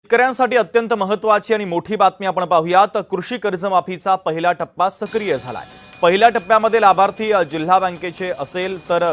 शेतकऱ्यांसाठी अत्यंत महत्त्वाची आणि मोठी बातमी आपण पाहूयात। कृषी कर्जमाफीचा पहिला टप्पा सक्रिय झालाय। पहिल्या टप्प्यामध्ये लाभार्थी जिल्हा बँकेचे असेल तर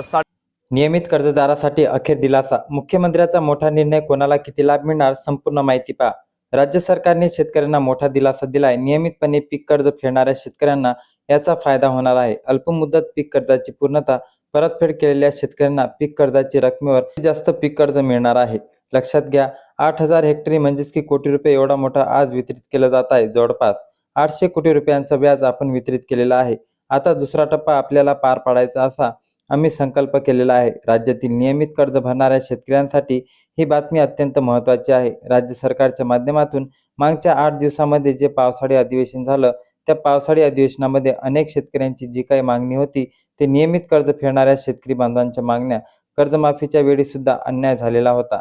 नियमित कर्जदारासाठी अखेर दिलासा। मुख्यमंत्र्यांचा मोठा निर्णय, कोणाला किती लाभ मिळणार, संपूर्ण माहिती पहा। राज्य सरकारने शेतकऱ्यांना मोठा दिलासा दिलाय। नियमितपणे पीक कर्ज फेडणाऱ्या शेतकऱ्यांना याचा फायदा होणार आहे। अल्पमुदत पीक कर्जाची पूर्णतः परतफेड केलेल्या शेतकऱ्यांना पीक कर्जाची रकमेवर जास्त पीक कर्ज मिळणार आहे। लक्षात घ्या, 8,000 हेक्टरी म्हणजेच की कोटी रुपये एवढा मोठा आज वितरित केला जात आहे। जवळपास 800 कोटी रुपयांचा व्याज आपण वितरित केलेला आहे। आता दुसरा टप्पा आपल्याला पार पाडायचा असा आम्ही संकल्प केलेला आहे। राज्यातील नियमित कर्ज भरणाऱ्या शेतकऱ्यांसाठी ही बातमी अत्यंत महत्त्वाची आहे। राज्य सरकारच्या माध्यमातून मागच्या 8 दिवसांमध्ये जे पावसाळी अधिवेशन झालं, त्या पावसाळी अधिवेशनामध्ये अनेक शेतकऱ्यांची जी काही मागणी होती, ते नियमित कर्ज फेडणाऱ्या शेतकरी बांधवांच्या मागण्या कर्जमाफीच्या वेळी सुद्धा अन्याय झालेला होता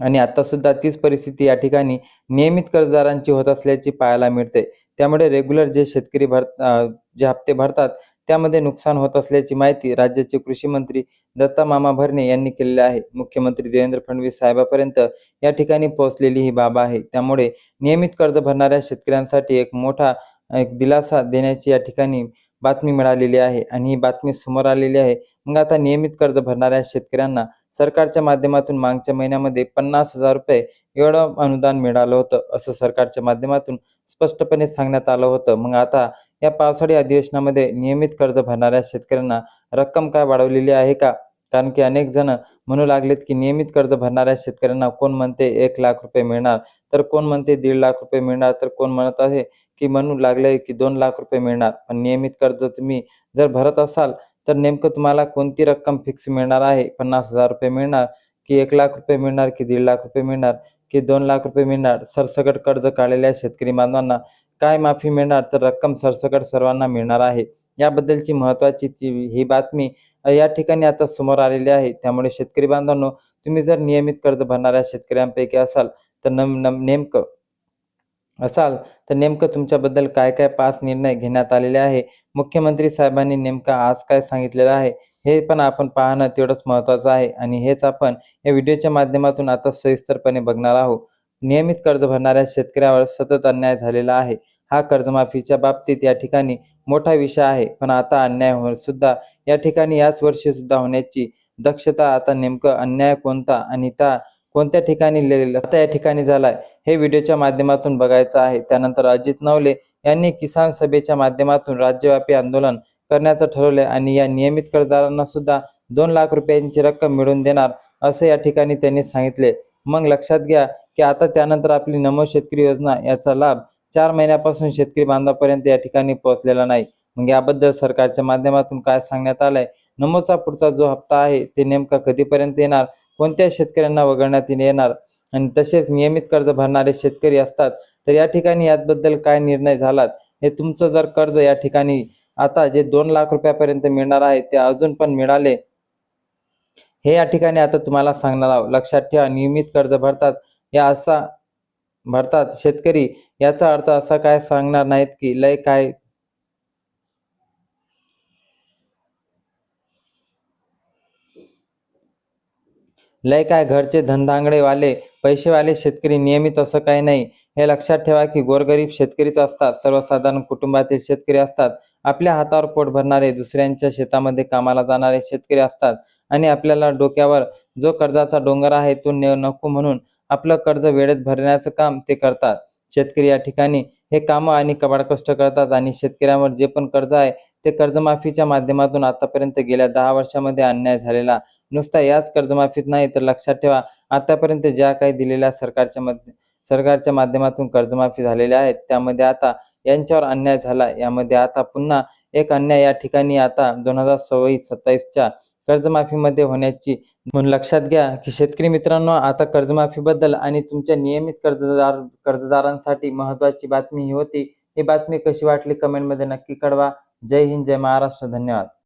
आणि आता सुद्धा तीच परिस्थिती या ठिकाणी नियमित कर्जदारांची होत असल्याची पाहायला मिळते। त्यामुळे रेग्युलर जे शेतकरी जे हप्ते भरतात त्यामध्ये नुकसान होत असल्याची माहिती राज्याचे कृषी मंत्री दत्ता मामा भरणे यांनी केलेली आहे। मुख्यमंत्री देवेंद्र फडणवीस साहेबांपर्यंत या ठिकाणी पोहोचलेली ही बाब आहे। त्यामुळे नियमित कर्ज भरणाऱ्या शेतकऱ्यांसाठी एक दिलासा देण्याची या ठिकाणी बातमी मिळालेली आहे आणि ही बातमी समोर आलेली आहे। मग आता नियमित कर्ज भरणाऱ्या शेतकऱ्यांना सरकारच्या माध्यमातून मागच्या महिन्यामध्ये 50,000 रुपये एवढं अनुदान मिळालं होतं, असं सरकारच्या माध्यमातून स्पष्टपणे सांगण्यात आलं होतं। मग आता या पावसाळी अधिवेशनामध्ये नियमित कर्ज भरणाऱ्या शेतकऱ्यांना रक्कम काय वाढवलेली आहे का? कारण की अनेक जण म्हणू लागलेत की नियमित कर्ज भरणाऱ्या शेतकऱ्यांना कोण म्हणते 1,00,000 रुपये मिळणार, तर कोण म्हणते 1,50,000 रुपये मिळणार, तर कोण म्हणत आहे की म्हणू लागले की 2,00,000 रुपये मिळणार। पण नियमित कर्ज तुम्ही जर भरत असाल तर नेमकं तुम्हाला कोणती रक्कम फिक्स मिळणार आहे? 50,000 रुपये मिळणार की 1,00,000 रुपये मिळणार की 1,50,000 रुपये मिळणार की 2,00,000 रुपये मिळणार? सरसकट कर्ज काढलेल्या शेतकरी बांधवांना काय माफी मिळणार? तर रक्कम सरसकट सर्वांना मिळणार आहे। याबद्दलची महत्त्वाची ही बातमी या ठिकाणी आता समोर आलेली आहे। त्यामुळे शेतकरी बांधवांनो, तुम्ही जर नियमित कर्ज भरणाऱ्या शेतकऱ्यांपैकी असाल तर नेमकं तुमच्याबद्दल काय काय 5 निर्णय घेण्यात आलेले आहे, मुख्यमंत्री साहेबांनी नेमका आज काय सांगितलेलं आहे, हे पण आपण पाहणं तेवढंच महत्त्वाचं आहे आणि हेच आपण या व्हिडिओच्या माध्यमातून आता सविस्तरपणे बघणार आहोत। नियमित कर्ज भरणाऱ्या शेतकऱ्यावर सतत अन्याय झालेला आहे। हा कर्जमाफीच्या बाबतीत या ठिकाणी मोठा विषय आहे, पण आता अन्याय सुद्धा या ठिकाणी याच वर्षी सुद्धा होण्याची दक्षता। आता नेमकं अन्याय कोणता आणि त्या कोणत्या ठिकाणी आता या ठिकाणी झालाय, हे व्हिडिओच्या माध्यमातून बघायचं आहे। त्यानंतर अजित नवले यांनी किसान सभेच्या माध्यमातून राज्यव्यापी आंदोलन करण्याचं ठरवले आणि या नियमित कर्जदारांना सुद्धा 2,00,000 रुपयांची रक्कम मिळवून देणार, असं या ठिकाणी त्यांनी सांगितले। मग लक्षात घ्या की आता त्यानंतर आपली नमो शेतकरी योजना याचा लाभ 4 महिन्यापासून शेतकरी बांधवापर्यंत या ठिकाणी पोहोचलेला नाही। मग याबद्दल सरकारच्या माध्यमातून काय सांगण्यात आलंय, नमोचा पुढचा जो हप्ता आहे ते नेमका कधीपर्यंत येणार, कोणत्या शेतकऱ्यांना वगळण्यात येणार आणि तसेच नियमित कर्ज भरणारे शेतकरी असतात तर या ठिकाणी याबद्दल काय निर्णय झालात, हे तुमचं जर कर्ज या ठिकाणी आता जे 2,00,000 रुपयापर्यंत मिळणार आहे ते अजून पण मिळाले, हे या ठिकाणी आता तुम्हाला सांगणार आहोत। लक्षात ठेवा, नियमित कर्ज भरतात शेतकरी, याचा अर्थ असा काय सांगणार नाहीत की लय काय घरचे धनधांगडे वाले पैसेवाले शेतकरी नियमित, असं काही नाही। हे लक्षात ठेवा की गोरगरीब शेतकरीच असतात, सर्वसाधारण कुटुंबातील शेतकरी असतात, आपल्या हातावर पोट भरणारे, दुसऱ्यांच्या शेतामध्ये कामाला जाणारे शेतकरी असतात आणि आपल्याला डोक्यावर जो कर्जाचा डोंगर आहे तो नको म्हणून आपलं कर्ज वेळेत भरण्याचं काम ते करतात। शेतकरी या ठिकाणी हे कामं आणि कबाड कष्ट करतात आणि शेतकऱ्यांवर जे पण कर्ज आहे ते कर्जमाफीच्या माध्यमातून आतापर्यंत गेल्या 10 वर्षामध्ये अन्याय झालेला नुसता याच कर्जमाफीत नाही, तर लक्षात ठेवा आतापर्यंत ज्या काही दिलेल्या सरकारच्या माध्यमातून कर्जमाफी झालेल्या आहेत त्यामध्ये आता यांच्यावर अन्याय झाला। यामध्ये आता पुन्हा एक अन्याय या ठिकाणी आता 2026-27च्या कर्जमाफीमध्ये होण्याची। म्हणून लक्षात घ्या की शेतकरी मित्रांनो, आता कर्जमाफीबद्दल आणि तुमच्या नियमित कर्जदारांसाठी महत्त्वाची बातमी ही होती। ही बातमी कशी वाटली कमेंटमध्ये नक्की कळवा। जय हिंद, जय महाराष्ट्र, धन्यवाद।